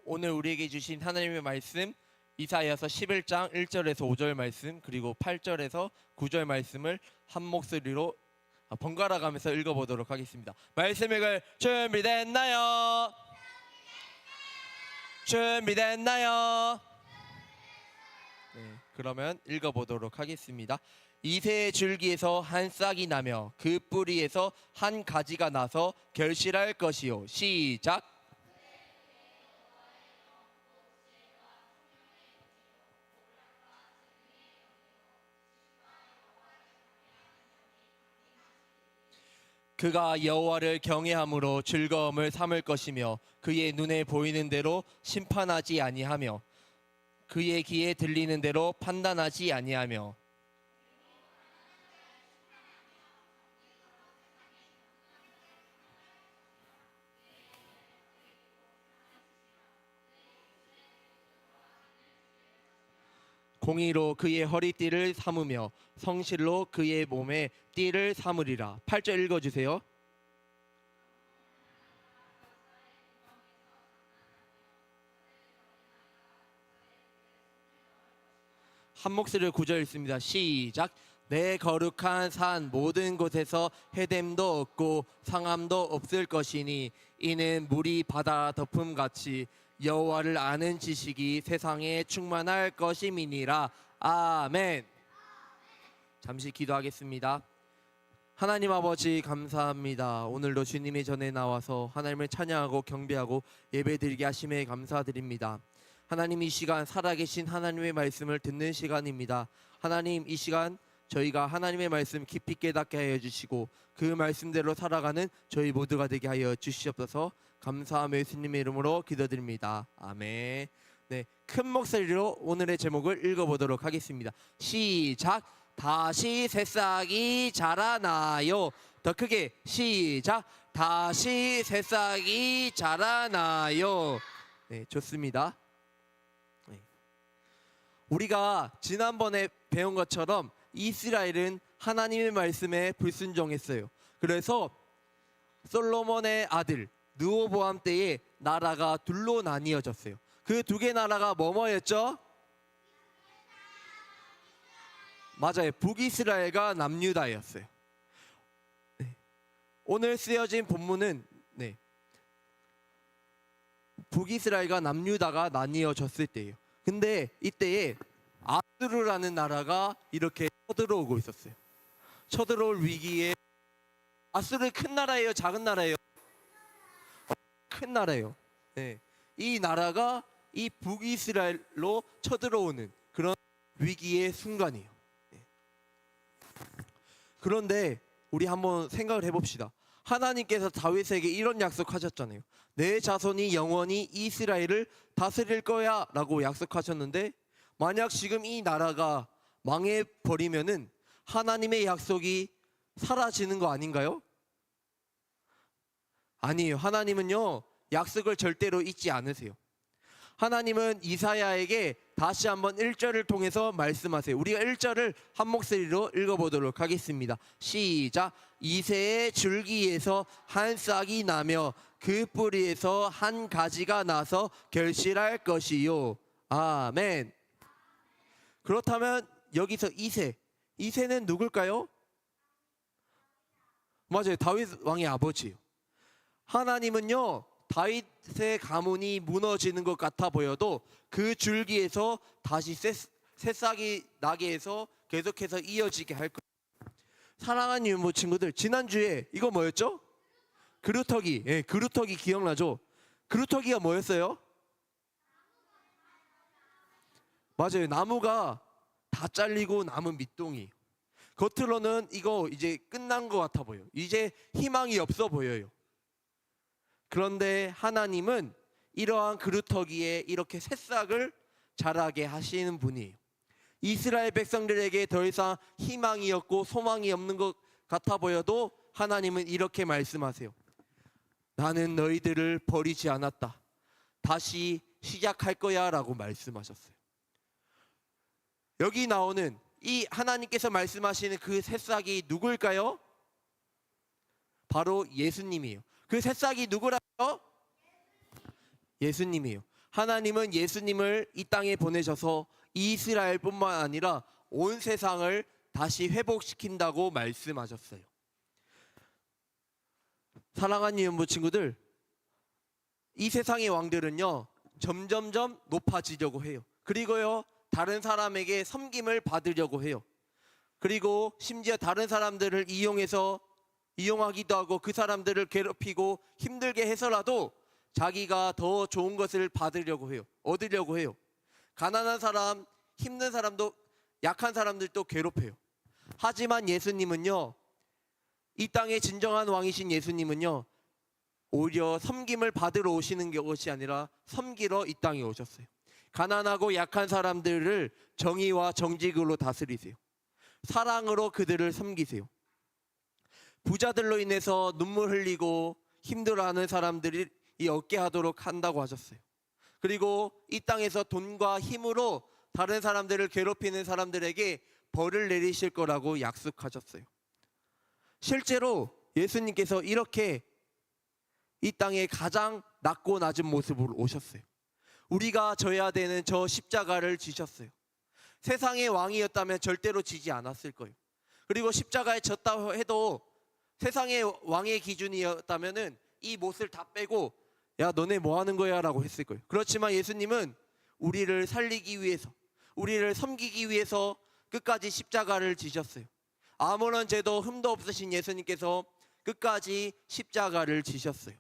오늘 우리에게 주신 하나님의 말씀 이사야서 11장 1절에서 5절 말씀 그리고 8절에서 9절 말씀을 한 목소리로 번갈아 가면서 읽어보도록 하겠습니다. 말씀 읽을 준비됐나요? 준비됐나요? 네, 그러면 읽어보도록 하겠습니다. 이새의 줄기에서 한 싹이 나며 그 뿌리에서 한 가지가 나서 결실할 것이요. 시작. 그가 여호와를 경외함으로 즐거움을 삼을 것이며 그의 눈에 보이는 대로 심판하지 아니하며 그의 귀에 들리는 대로 판단하지 아니하며 공의로 그의 허리띠를 삼으며 성실로 그의 몸에 띠를 삼으리라. 8절 읽어주세요. 한 목소리로 9절 읽습니다. 시작. 내 거룩한 산 모든 곳에서 해됨도 없고 상함도 없을 것이니 이는 물이 바다 덮음같이 여호와를 아는 지식이 세상에 충만할 것임이니라. 아멘. 잠시 기도하겠습니다. 하나님 아버지 감사합니다. 오늘도 주님의 전에 나와서 하나님을 찬양하고 경배하고 예배드리게 하심에 감사드립니다. 하나님, 이 시간 살아계신 하나님의 말씀을 듣는 시간입니다. 하나님, 이 시간 저희가 하나님의 말씀 깊이 깨닫게 하여 주시고 그 말씀대로 살아가는 저희 모두가 되게 하여 주시옵소서. 감사하며 예수님의 이름으로 기도드립니다. 아멘. 네, 큰 목소리로 오늘의 제목을 읽어보도록 하겠습니다. 시작. 다시 새싹이 자라나요. 더 크게 시작. 다시 새싹이 자라나요. 네, 좋습니다. 네. 우리가 지난번에 배운 것처럼 이스라엘은 하나님의 말씀에 불순종했어요. 그래서 솔로몬의 아들 르호보암 때에 나라가 둘로 나뉘어졌어요. 그 두 개 나라가 뭐였죠? 맞아요. 북이스라엘과 남유다였어요. 네. 오늘 쓰여진 본문은 북이스라엘과 남유다가 나뉘어졌을 때예요. 근데 이때에 아수르라는 나라가 이렇게 쳐들어오고 있었어요. 쳐들어올 위기에 아수르 큰 나라예요? 작은 나라예요? 큰 나라예요. 네. 이 나라가 이 북이스라엘로 쳐들어오는 그런 위기의 순간이에요. 네. 그런데 우리 한번 생각을 해봅시다. 하나님께서 다윗에게 이런 약속하셨잖아요. 내 자손이 영원히 이스라엘을 다스릴 거야 라고 약속하셨는데, 만약 지금 이 나라가 망해버리면은 하나님의 약속이 사라지는 거 아닌가요? 아니에요. 하나님은요, 약속을 절대로 잊지 않으세요. 하나님은 이사야에게 다시 한번 1절을 통해서 말씀하세요. 우리가 1절을 한 목소리로 읽어보도록 하겠습니다. 시작. 이새의 줄기에서 한 싹이 나며 그 뿌리에서 한 가지가 나서 결실할 것이요. 아멘. 그렇다면 여기서 이새는 누굴까요? 맞아요. 다윗 왕의 아버지예요. 하나님은요, 다윗의 가문이 무너지는 것 같아 보여도 그 줄기에서 다시 새싹이 나게 해서 계속해서 이어지게 할 거예요. 사랑하는 유모 친구들, 지난주에 이거 뭐였죠? 그루터기. 예, 그루터기 기억나죠? 그루터기가 뭐였어요? 맞아요. 나무가 다 잘리고 남은 밑동이. 겉으로는 이거 이제 끝난 것 같아 보여요. 이제 희망이 없어 보여요. 그런데 하나님은 이러한 그루터기에 이렇게 새싹을 자라게 하시는 분이에요. 이스라엘 백성들에게 더 이상 희망이 없고 소망이 없는 것 같아 보여도 하나님은 이렇게 말씀하세요. 나는 너희들을 버리지 않았다. 다시 시작할 거야 라고 말씀하셨어요. 여기 나오는 이 하나님께서 말씀하시는 그 새싹이 누굴까요? 바로 예수님이에요. 그 새싹이 누구라고요? 예수님이에요. 하나님은 예수님을 이 땅에 보내셔서 이스라엘뿐만 아니라 온 세상을 다시 회복시킨다고 말씀하셨어요. 사랑하는 연부 친구들, 이 세상의 왕들은요 점점점 높아지려고 해요. 그리고요 다른 사람에게 섬김을 받으려고 해요. 그리고 심지어 다른 사람들을 이용하기도 하고 그 사람들을 괴롭히고 힘들게 해서라도 자기가 더 좋은 것을 받으려고 해요. 얻으려고 해요. 가난한 사람, 힘든 사람도, 약한 사람들도 괴롭혀요. 하지만 예수님은요, 이 땅의 진정한 왕이신 예수님은요, 오히려 섬김을 받으러 오시는 것이 아니라 섬기러 이 땅에 오셨어요. 가난하고 약한 사람들을 정의와 정직으로 다스리세요. 사랑으로 그들을 섬기세요. 부자들로 인해서 눈물 흘리고 힘들어하는 사람들이 얻게 하도록 한다고 하셨어요. 그리고 이 땅에서 돈과 힘으로 다른 사람들을 괴롭히는 사람들에게 벌을 내리실 거라고 약속하셨어요. 실제로 예수님께서 이렇게 이 땅에 가장 낮고 낮은 모습으로 오셨어요. 우리가 져야 되는 저 십자가를 지셨어요. 세상의 왕이었다면 절대로 지지 않았을 거예요. 그리고 십자가에 졌다 해도 세상의 왕의 기준이었다면은 이 못을 다 빼고 야 너네 뭐 하는 거야 라고 했을 거예요. 그렇지만 예수님은 우리를 살리기 위해서, 우리를 섬기기 위해서 끝까지 십자가를 지셨어요. 아무런 죄도 흠도 없으신 예수님께서 끝까지 십자가를 지셨어요.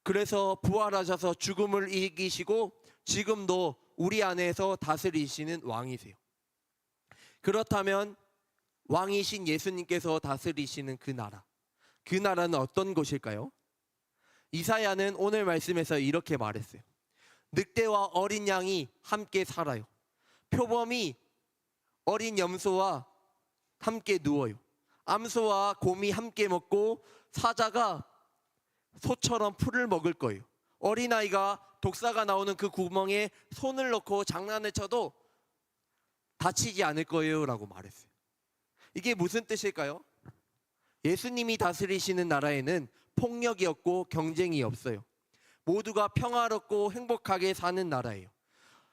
그래서 부활하셔서 죽음을 이기시고 지금도 우리 안에서 다스리시는 왕이세요. 그렇다면 왕이신 예수님께서 다스리시는 그 나라는 어떤 곳일까요? 이사야는 오늘 말씀에서 이렇게 말했어요. 늑대와 어린 양이 함께 살아요. 표범이 어린 염소와 함께 누워요. 암소와 곰이 함께 먹고 사자가 소처럼 풀을 먹을 거예요. 어린아이가 독사가 나오는 그 구멍에 손을 넣고 장난을 쳐도 다치지 않을 거예요 라고 말했어요. 이게 무슨 뜻일까요? 예수님이 다스리시는 나라에는 폭력이 없고 경쟁이 없어요. 모두가 평화롭고 행복하게 사는 나라예요.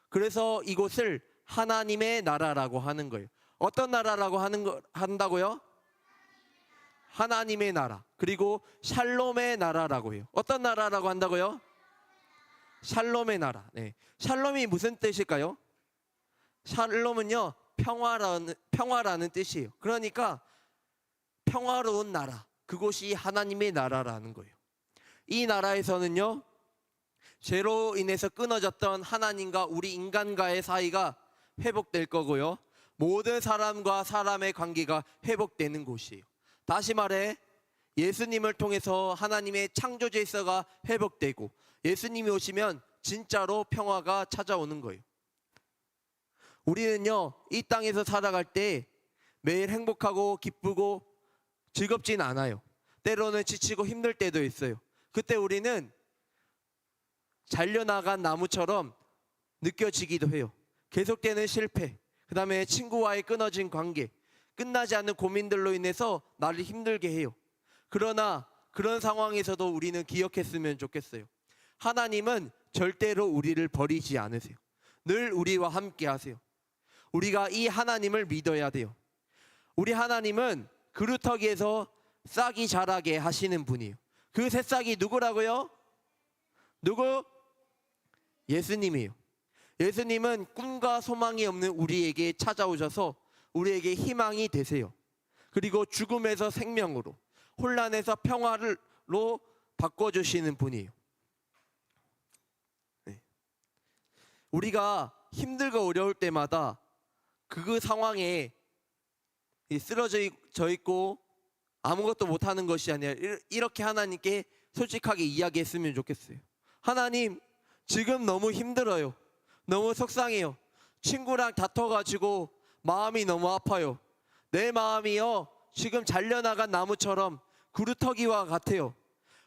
그래서 이곳을 하나님의 나라라고 하는 거예요. 어떤 나라라고 한다고요? 하나님의 나라. 그리고 샬롬의 나라라고 해요. 어떤 나라라고 한다고요? 샬롬의 나라. 네. 샬롬이 무슨 뜻일까요? 샬롬은요 평화라는 뜻이에요. 그러니까 평화로운 나라, 그곳이 하나님의 나라라는 거예요. 이 나라에서는요 죄로 인해서 끊어졌던 하나님과 우리 인간과의 사이가 회복될 거고요, 모든 사람과 사람의 관계가 회복되는 곳이에요. 다시 말해 예수님을 통해서 하나님의 창조 질서가 회복되고 예수님이 오시면 진짜로 평화가 찾아오는 거예요. 우리는요 이 땅에서 살아갈 때 매일 행복하고 기쁘고 즐겁진 않아요. 때로는 지치고 힘들 때도 있어요. 그때 우리는 잘려나간 나무처럼 느껴지기도 해요. 계속되는 실패, 그 다음에 친구와의 끊어진 관계, 끝나지 않는 고민들로 인해서 나를 힘들게 해요. 그러나 그런 상황에서도 우리는 기억했으면 좋겠어요. 하나님은 절대로 우리를 버리지 않으세요. 늘 우리와 함께 하세요. 우리가 이 하나님을 믿어야 돼요. 우리 하나님은 그루터기에서 싹이 자라게 하시는 분이에요. 그 새싹이 누구라고요? 누구? 예수님이에요. 예수님은 꿈과 소망이 없는 우리에게 찾아오셔서 우리에게 희망이 되세요. 그리고 죽음에서 생명으로, 혼란에서 평화로 바꿔주시는 분이에요. 네. 우리가 힘들고 어려울 때마다 그 상황에 쓰러져 있고 아무것도 못하는 것이 아니라 이렇게 하나님께 솔직하게 이야기했으면 좋겠어요. 하나님, 지금 너무 힘들어요. 너무 속상해요. 친구랑 다퉈가지고 마음이 너무 아파요. 내 마음이요 지금 잘려나간 나무처럼 구루터기와 같아요.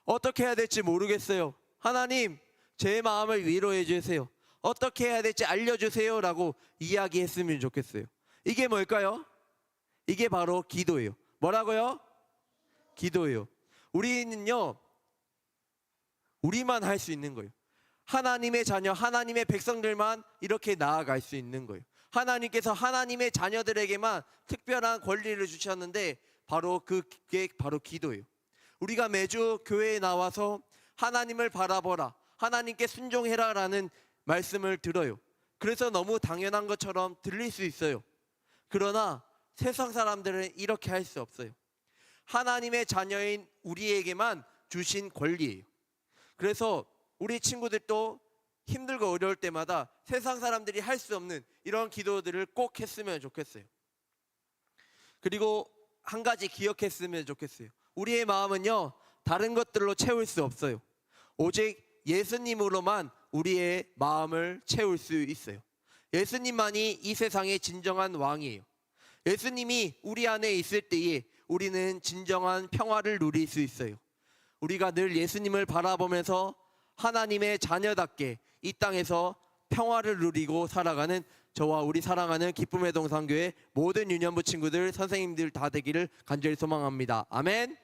어떻게 해야 될지 모르겠어요. 하나님, 제 마음을 위로해 주세요. 어떻게 해야 될지 알려주세요 라고 이야기했으면 좋겠어요. 이게 뭘까요? 이게 바로 기도예요. 뭐라고요? 기도예요. 우리는요 우리만 할 수 있는 거예요. 하나님의 자녀, 하나님의 백성들만 이렇게 나아갈 수 있는 거예요. 하나님께서 하나님의 자녀들에게만 특별한 권리를 주셨는데 그게 바로 기도예요. 우리가 매주 교회에 나와서 하나님을 바라보라, 하나님께 순종해라라는 말씀을 들어요. 그래서 너무 당연한 것처럼 들릴 수 있어요. 그러나 세상 사람들은 이렇게 할 수 없어요. 하나님의 자녀인 우리에게만 주신 권리예요. 그래서 우리 친구들도 힘들고 어려울 때마다 세상 사람들이 할 수 없는 이런 기도들을 꼭 했으면 좋겠어요. 그리고 한 가지 기억했으면 좋겠어요. 우리의 마음은요, 다른 것들로 채울 수 없어요. 오직 예수님으로만 우리의 마음을 채울 수 있어요. 예수님만이 이 세상의 진정한 왕이에요. 예수님이 우리 안에 있을 때에 우리는 진정한 평화를 누릴 수 있어요. 우리가 늘 예수님을 바라보면서 하나님의 자녀답게 이 땅에서 평화를 누리고 살아가는 저와 우리 사랑하는 기쁨의 동산교회 모든 유년부 친구들, 선생님들 다 되기를 간절히 소망합니다. 아멘.